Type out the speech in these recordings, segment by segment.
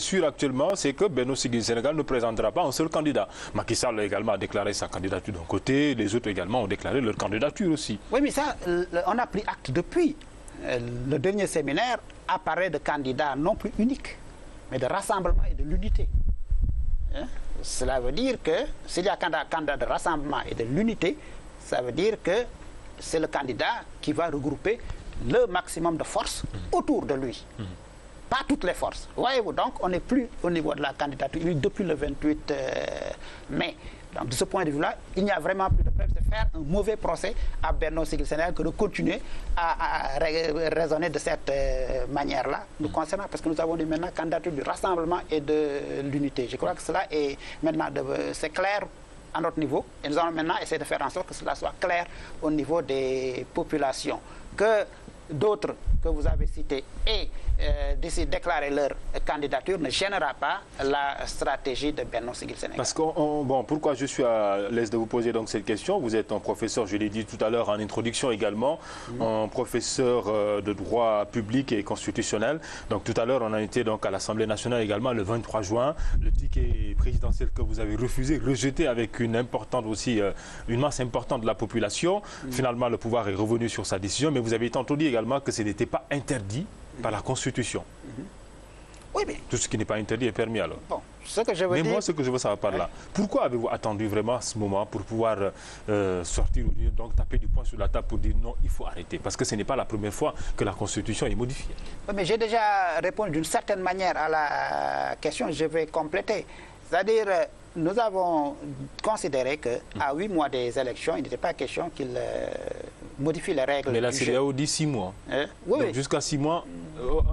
Sûr actuellement, c'est que Benno Siggil Sénégal ne présentera pas un seul candidat. Macky Sall a également déclaré sa candidature d'un côté, les autres également ont déclaré leur candidature aussi. Oui, mais ça, on a pris acte depuis. Le dernier séminaire apparaît de candidats non plus uniques, mais de rassemblement et de l'unité. Cela veut dire que s'il y a un candidat de rassemblement et de l'unité, ça veut dire que c'est le candidat qui va regrouper le maximum de forces autour de lui. Pas toutes les forces. Voyez-vous, donc on n'est plus au niveau de la candidature depuis le 28 mai. Donc de ce point de vue-là, il n'y a vraiment plus de peine de faire un mauvais procès à Benno Siggil Sénégal que de continuer à raisonner de cette manière-là nous concernant, parce que nous avons dit maintenant candidature du rassemblement et de l'unité. Je crois que cela est maintenant c'est clair à notre niveau et nous allons maintenant essayer de faire en sorte que cela soit clair au niveau des populations. Que d'autres que vous avez cités et d'ici déclarer leur candidature ne gênera pas la stratégie de Benno Siggil Sénégal. Parce que, bon, pourquoi je suis à l'aise de vous poser donc cette question? Vous êtes un professeur, je l'ai dit tout à l'heure en introduction également, un professeur de droit public et constitutionnel. Donc tout à l'heure, on a été donc à l'Assemblée nationale également le 23 juin. Le ticket présidentiel que vous avez refusé, rejeté avec une importante aussi, une masse importante de la population. Finalement, le pouvoir est revenu sur sa décision, mais vous avez tantôt dit également que ce n'était pas interdit par la Constitution. Oui, mais... Tout ce qui n'est pas interdit est permis alors. Bon, ce que je veux mais dire... moi, ce que je veux savoir par là, pourquoi avez-vous attendu vraiment ce moment pour pouvoir sortir, donc taper du poing sur la table pour dire non, il faut arrêter? Parce que ce n'est pas la première fois que la Constitution est modifiée. Oui, mais j'ai déjà répondu d'une certaine manière à la question, je vais compléter. C'est-à-dire, nous avons considéré qu'à 8 mois des élections, il n'était pas question qu'il modifie les règles. Mais la CEDEAO dit 6 mois. Oui, donc jusqu'à 6 mois,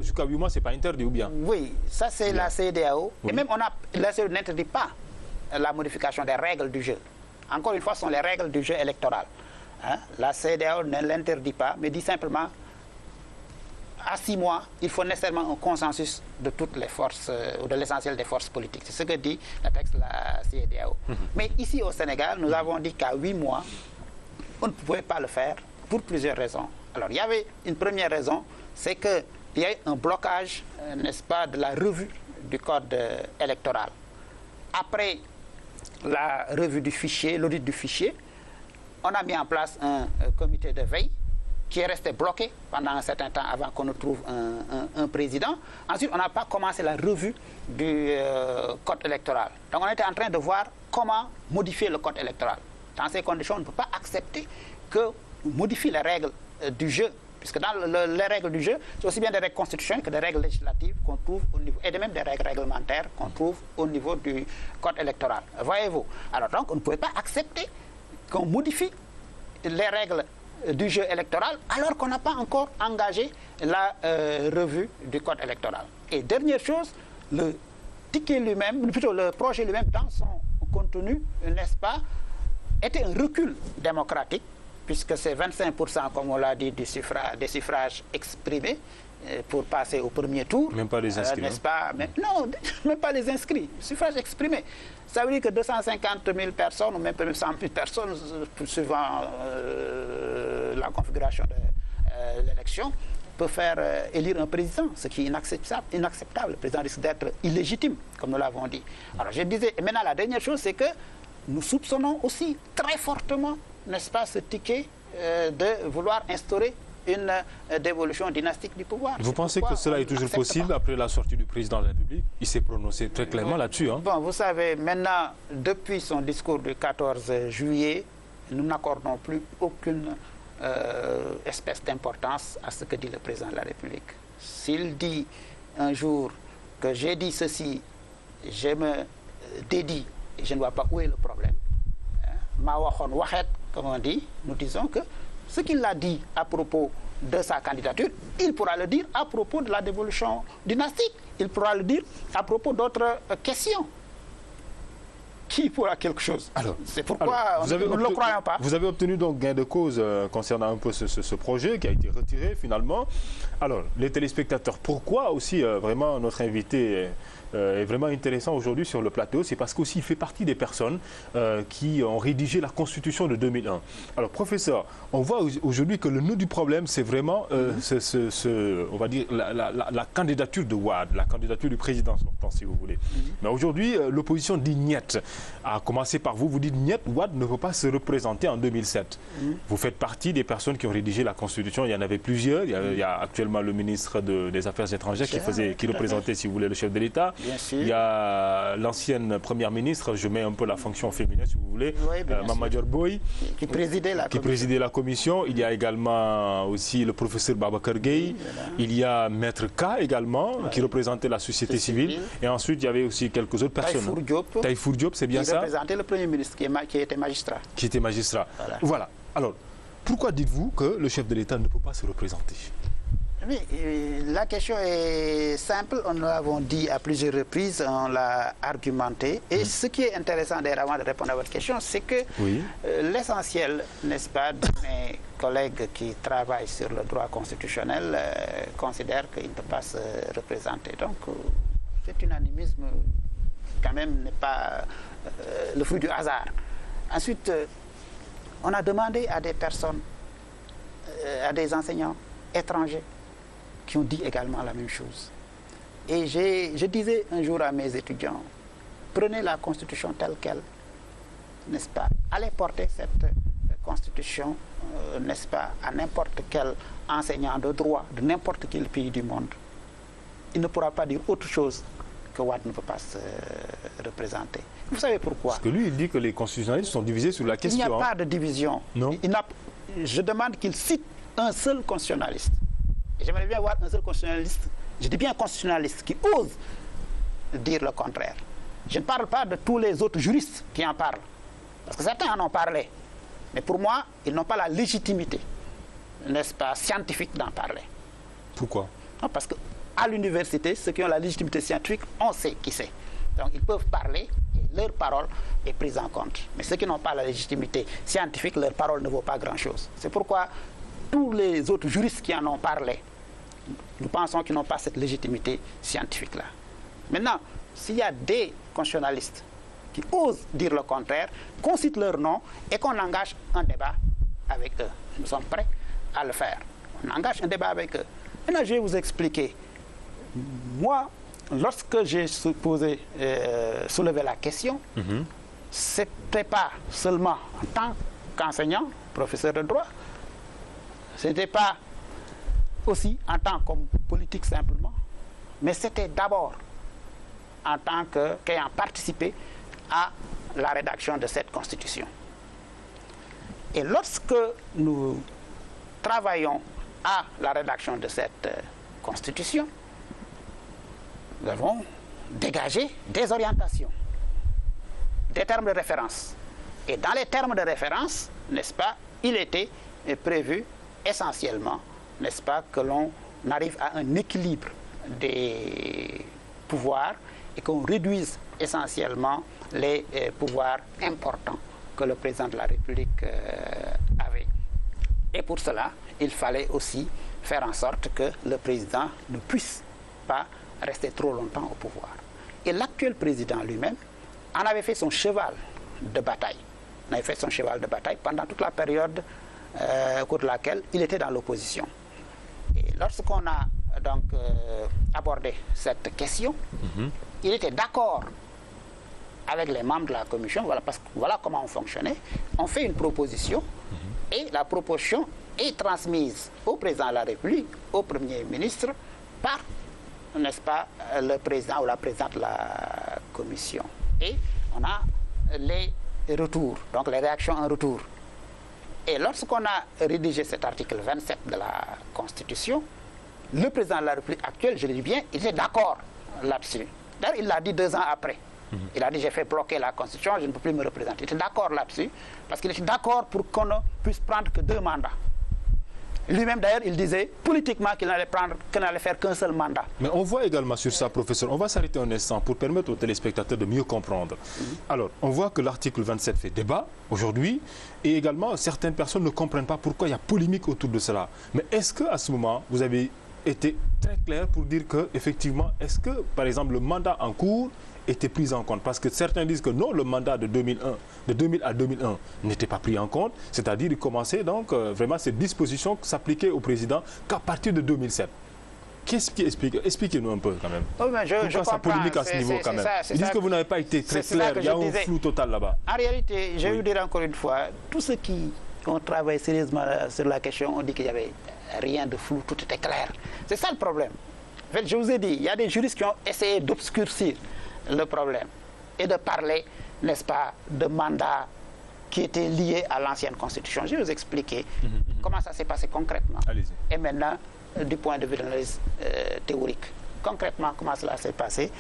jusqu'à 8 mois, ce n'est pas interdit ou bien? Oui, ça c'est la CEDEAO. Oui. Et même la CEDEAO n'interdit pas la modification des règles du jeu. Encore une fois, ce sont les règles du jeu électoral. La CEDEAO ne l'interdit pas, mais dit simplement à 6 mois, il faut nécessairement un consensus de toutes les forces, ou de l'essentiel des forces politiques. C'est ce que dit le texte de la CEDEAO. Mais ici au Sénégal, nous avons dit qu'à 8 mois, on ne pouvait pas le faire pour plusieurs raisons. Alors, il y avait une première raison, c'est qu'il y a eu un blocage, n'est-ce pas, de la revue du code électoral. Après la revue du fichier, l'audit du fichier, on a mis en place un comité de veille qui est resté bloqué pendant un certain temps avant qu'on ne trouve un président. Ensuite, on n'a pas commencé la revue du code électoral. Donc, on était en train de voir comment modifier le code électoral. Dans ces conditions, on ne peut pas accepter qu'on modifie les règles du jeu, puisque dans les règles du jeu, c'est aussi bien des règles constitutionnelles que des règles législatives qu'on trouve au niveau, et même des règles réglementaires qu'on trouve au niveau du code électoral. Voyez-vous? Alors donc, on ne pouvait pas accepter qu'on modifie les règles du jeu électoral alors qu'on n'a pas encore engagé la revue du code électoral. Et dernière chose, le ticket lui-même, plutôt le projet lui-même dans son contenu, n'est-ce pas, était un recul démocratique, puisque c'est 25%, comme on l'a dit, des suffrages exprimés pour passer au premier tour. Même pas les inscrits. N'est-ce pas? Non, même pas les inscrits. Suffrages exprimés. Ça veut dire que 250 000 personnes, ou même 100 000 personnes, suivant la configuration de l'élection, peut faire élire un président, ce qui est inacceptable. Le président risque d'être illégitime, comme nous l'avons dit. Alors je disais, et maintenant la dernière chose, c'est que nous soupçonnons aussi très fortement, n'est-ce pas, ce ticket de vouloir instaurer une dévolution dynastique du pouvoir. Vous pensez que cela est toujours possible après la sortie du président de la République? Il s'est prononcé très clairement là-dessus. Bon, vous savez, maintenant, depuis son discours du 14 juillet, nous n'accordons plus aucune espèce d'importance à ce que dit le président de la République. S'il dit un jour que j'ai dit ceci, je me dédie, et je ne vois pas où est le problème, comme on dit, nous disons que ce qu'il a dit à propos de sa candidature, il pourra le dire à propos de la dévolution dynastique, il pourra le dire à propos d'autres questions. Qui pourra quelque chose? C'est pourquoi nous ne le croyons pas. Vous avez obtenu donc gain de cause concernant un peu ce projet qui a été retiré finalement. Alors, les téléspectateurs, pourquoi aussi vraiment notre invité est vraiment intéressant aujourd'hui sur le plateau, c'est parce qu'aussi il fait partie des personnes qui ont rédigé la Constitution de 2001. Alors, professeur, on voit aujourd'hui que le nœud du problème, c'est vraiment, on va dire, la candidature de Wade, la candidature du président sortant, si vous voulez. Mais aujourd'hui, l'opposition dit niet. À commencer par vous, vous dites niet, Wade ne veut pas se représenter en 2007. Vous faites partie des personnes qui ont rédigé la Constitution. Il y en avait plusieurs. Il y a actuellement le ministre des Affaires étrangères qui représentait, si vous voulez, le chef de l'État. Il y a l'ancienne première ministre, je mets un peu la fonction féminine, si vous voulez, Mama Dior Boy, qui présidait la commission. Il y a également aussi le professeur Babacar Gueye. Il y a Maître K également, qui représentait la société civile. Et ensuite, il y avait aussi quelques autres personnes. Taïfour Diop, c'est bien ça. Qui représentait le Premier ministre, qui était magistrat. Qui était magistrat. Voilà. Alors, pourquoi dites-vous que le chef de l'État ne peut pas se représenter? Oui, la question est simple, on l'avons dit à plusieurs reprises, on l'a argumenté. Et ce qui est intéressant d'ailleurs avant de répondre à votre question, c'est que l'essentiel, n'est-ce pas, de mes collègues qui travaillent sur le droit constitutionnel considèrent qu'il ne peut pas se représenter. Donc, cet unanimisme, quand même, n'est pas le fruit du hasard. Ensuite, on a demandé à des personnes, à des enseignants étrangers, qui ont dit également la même chose. Et je disais un jour à mes étudiants, prenez la Constitution telle qu'elle, n'est-ce pas, allez porter cette Constitution, n'est-ce pas, à n'importe quel enseignant de droit de n'importe quel pays du monde. Il ne pourra pas dire autre chose que Wade ne peut pas se représenter. Vous savez pourquoi? Parce que lui, il dit que les constitutionnalistes sont divisés sur la question. Il n'y a pas de division. Non. Je demande qu'il cite un seul constitutionnaliste. J'aimerais bien voir un seul constitutionnaliste, je dis bien constitutionnaliste, qui ose dire le contraire. Je ne parle pas de tous les autres juristes qui en parlent, parce que certains en ont parlé. Mais pour moi, ils n'ont pas la légitimité, n'est-ce pas, scientifique d'en parler. Pourquoi? Non, parce qu'à l'université, ceux qui ont la légitimité scientifique, on sait qui c'est. Donc ils peuvent parler, et leur parole est prise en compte. Mais ceux qui n'ont pas la légitimité scientifique, leur parole ne vaut pas grand-chose. C'est pourquoi tous les autres juristes qui en ont parlé, nous pensons qu'ils n'ont pas cette légitimité scientifique-là. Maintenant, s'il y a des constitutionnalistes qui osent dire le contraire, qu'on cite leur nom et qu'on engage un débat avec eux. Nous sommes prêts à le faire. On engage un débat avec eux. Maintenant, je vais vous expliquer. Moi, lorsque j'ai soulevé la question, ce n'était pas seulement en tant qu'enseignant, professeur de droit, ce n'était pas aussi en tant que politique simplement, mais c'était d'abord en tant qu'ayant participé à la rédaction de cette Constitution. Et lorsque nous travaillons à la rédaction de cette Constitution, nous avons dégagé des orientations, des termes de référence. Et dans les termes de référence, n'est-ce pas, il était prévu essentiellement, n'est-ce pas, que l'on arrive à un équilibre des pouvoirs et qu'on réduise essentiellement les pouvoirs importants que le président de la République avait. Et pour cela, il fallait aussi faire en sorte que le président ne puisse pas rester trop longtemps au pouvoir. Et l'actuel président lui-même en avait fait son cheval de bataille. Il avait fait son cheval de bataille pendant toute la période au cours de laquelle il était dans l'opposition. Et lorsqu'on a donc abordé cette question, il était d'accord avec les membres de la commission, parce que voilà comment on fonctionnait. On fait une proposition et la proposition est transmise au président de la République, au Premier ministre, par, n'est-ce pas, le président ou la présidente de la commission. Et on a les retours, donc les réactions en retour. Et lorsqu'on a rédigé cet article 27 de la Constitution, le président de la République actuelle, je le dis bien, il était d'accord là-dessus. D'ailleurs, il l'a dit 2 ans après. Il a dit, j'ai fait bloquer la Constitution, je ne peux plus me représenter. Il était d'accord là-dessus, parce qu'il était d'accord pour qu'on ne puisse prendre que 2 mandats. Lui-même, d'ailleurs, il disait politiquement qu'il n'allait faire qu'un seul mandat. Mais on voit également sur ça, professeur, on va s'arrêter un instant pour permettre aux téléspectateurs de mieux comprendre. Alors, on voit que l'article 27 fait débat aujourd'hui, et également, certaines personnes ne comprennent pas pourquoi il y a polémique autour de cela. Mais est-ce qu'à ce moment, vous avez était très clair pour dire que, effectivement, est-ce que, par exemple, le mandat en cours était pris en compte? Parce que certains disent que non, le mandat de 2000 à 2001 n'était pas pris en compte, c'est-à-dire il commençait donc vraiment cette disposition s'appliquait au président qu'à partir de 2007. Qu'est-ce qui explique? Expliquez-nous un peu quand même. Oh, pourquoi ça polémique à ce niveau quand même? Ils disent que vous n'avez pas été très clair, il y a un flou total là-bas. En réalité, je vais vous dire encore une fois, tous ceux qui ont travaillé sérieusement sur la question ont dit qu'il n'y avait rien de flou, tout était clair. C'est ça le problème. En fait, je vous ai dit, il y a des juristes qui ont essayé d'obscurcir le problème et de parler, n'est-ce pas, de mandats qui étaient liés à l'ancienne constitution. Je vais vous expliquer comment ça s'est passé concrètement. Et maintenant, du point de vue de l'analyse théorique. Concrètement, comment cela s'est passé?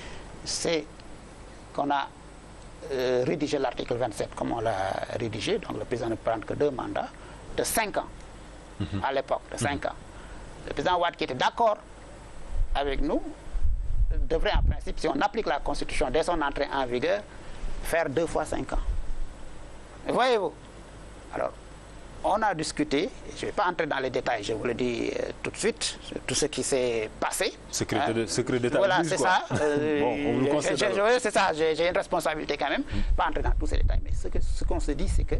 C'est qu'on a rédigé l'article 27 comme on l'a rédigé. Donc le président ne prend que 2 mandats de 5 ans à l'époque, de 5 ans. Le président Wade, qui était d'accord avec nous, devrait en principe, si on applique la Constitution dès son entrée en vigueur, faire 2 fois 5 ans. Voyez-vous? Alors, on a discuté, je ne vais pas entrer dans les détails, je vous le dis tout de suite, tout ce qui s'est passé. Secret d'État. Voilà, c'est ça. C'est ça, j'ai une responsabilité quand même, pas entrer dans tous ces détails. Mais ce qu'on se dit, c'est que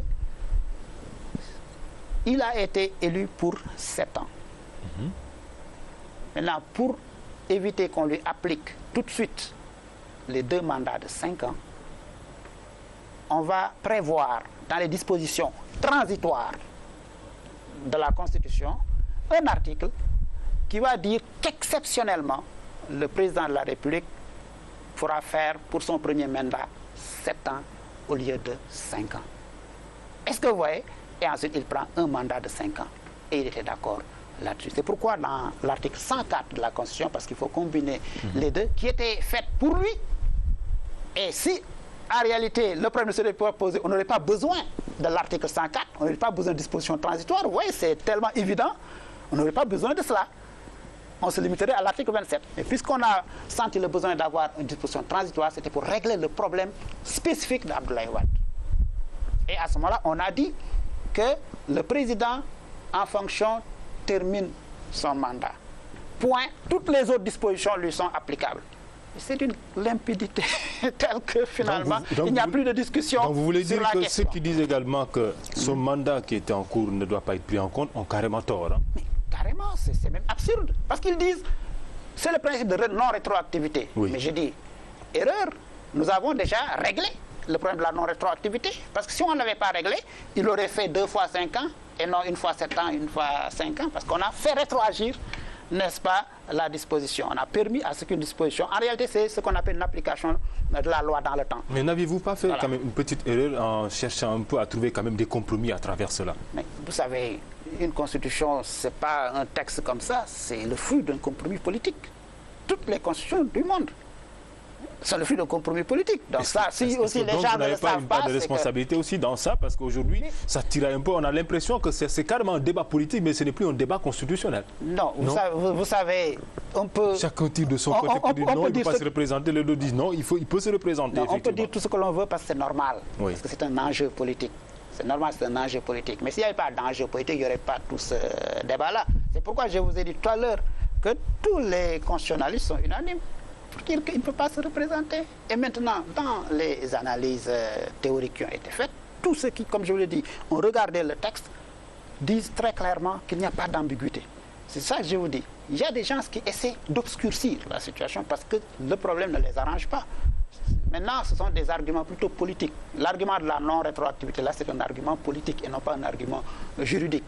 il a été élu pour 7 ans. Maintenant, pour éviter qu'on lui applique tout de suite les 2 mandats de 5 ans, on va prévoir dans les dispositions transitoires de la Constitution un article qui va dire qu'exceptionnellement, le président de la République pourra faire pour son premier mandat 7 ans au lieu de 5 ans. Est-ce que vous voyez? Et ensuite, il prend un mandat de 5 ans. Et il était d'accord là-dessus. C'est pourquoi dans l'article 104 de la Constitution, parce qu'il faut combiner les deux, qui étaient faits pour lui, et si en réalité le problème ne serait pas posé, on n'aurait pas besoin de l'article 104, on n'aurait pas besoin de dispositions transitoires, vous voyez, c'est tellement évident, on n'aurait pas besoin de cela. On se limiterait à l'article 27. Et puisqu'on a senti le besoin d'avoir une disposition transitoire, c'était pour régler le problème spécifique d'Abdoulaye Wade. Et à ce moment-là, on a dit que le président en fonction termine son mandat. Point. Toutes les autres dispositions lui sont applicables. C'est une limpidité telle que finalement, il n'y a plus de discussion. Donc vous voulez sur dire la que question. ceux qui disent également que son mandat qui était en cours ne doit pas être pris en compte ont carrément tort. Hein? Mais carrément, c'est même absurde. Parce qu'ils disent, c'est le principe de non-rétroactivité. Oui. Mais je dis, erreur, nous avons déjà réglé le problème de la non-rétroactivité. Parce que si on ne l'avait pas réglé, il aurait fait 2 fois 5 ans, et non 1 fois 7 ans, 1 fois 5 ans, parce qu'on a fait rétroagir, n'est-ce pas, la disposition. On a permis à ce qu'une disposition, en réalité c'est ce qu'on appelle une application de la loi dans le temps. Mais n'avez-vous pas fait quand même une petite erreur en cherchant un peu à trouver quand même des compromis à travers cela? Mais vous savez, une constitution, ce n'est pas un texte comme ça, c'est le fruit d'un compromis politique. Toutes les constitutions du monde sont le fruit d'un compromis politique. Donc ça, si aussi les gens ne le savent pas... Vous n'avez pas une part de responsabilité aussi dans ça, parce qu'aujourd'hui, ça tire un peu, on a l'impression que c'est carrément un débat politique, mais ce n'est plus un débat constitutionnel. Non, vous savez, on peut... Chacun tire de son côté pour dire non, il ne peut pas se représenter, les deux disent non, il peut se représenter. Non, on peut dire tout ce que l'on veut parce que c'est normal, oui. Parce que c'est un enjeu politique. C'est normal, c'est un enjeu politique. Mais s'il n'y avait pas d'enjeu politique, il n'y aurait pas tout ce débat-là. C'est pourquoi je vous ai dit tout à l'heure que tous les constitutionnalistes sont unanimes pour dire qu'il ne peut pas se représenter. Et maintenant, dans les analyses théoriques qui ont été faites, tous ceux qui, comme je vous l'ai dit, ont regardé le texte, disent très clairement qu'il n'y a pas d'ambiguïté. C'est ça que je vous dis. Il y a des gens qui essaient d'obscurcir la situation parce que le problème ne les arrange pas. Maintenant, ce sont des arguments plutôt politiques. L'argument de la non-rétroactivité, là, c'est un argument politique et non pas un argument juridique.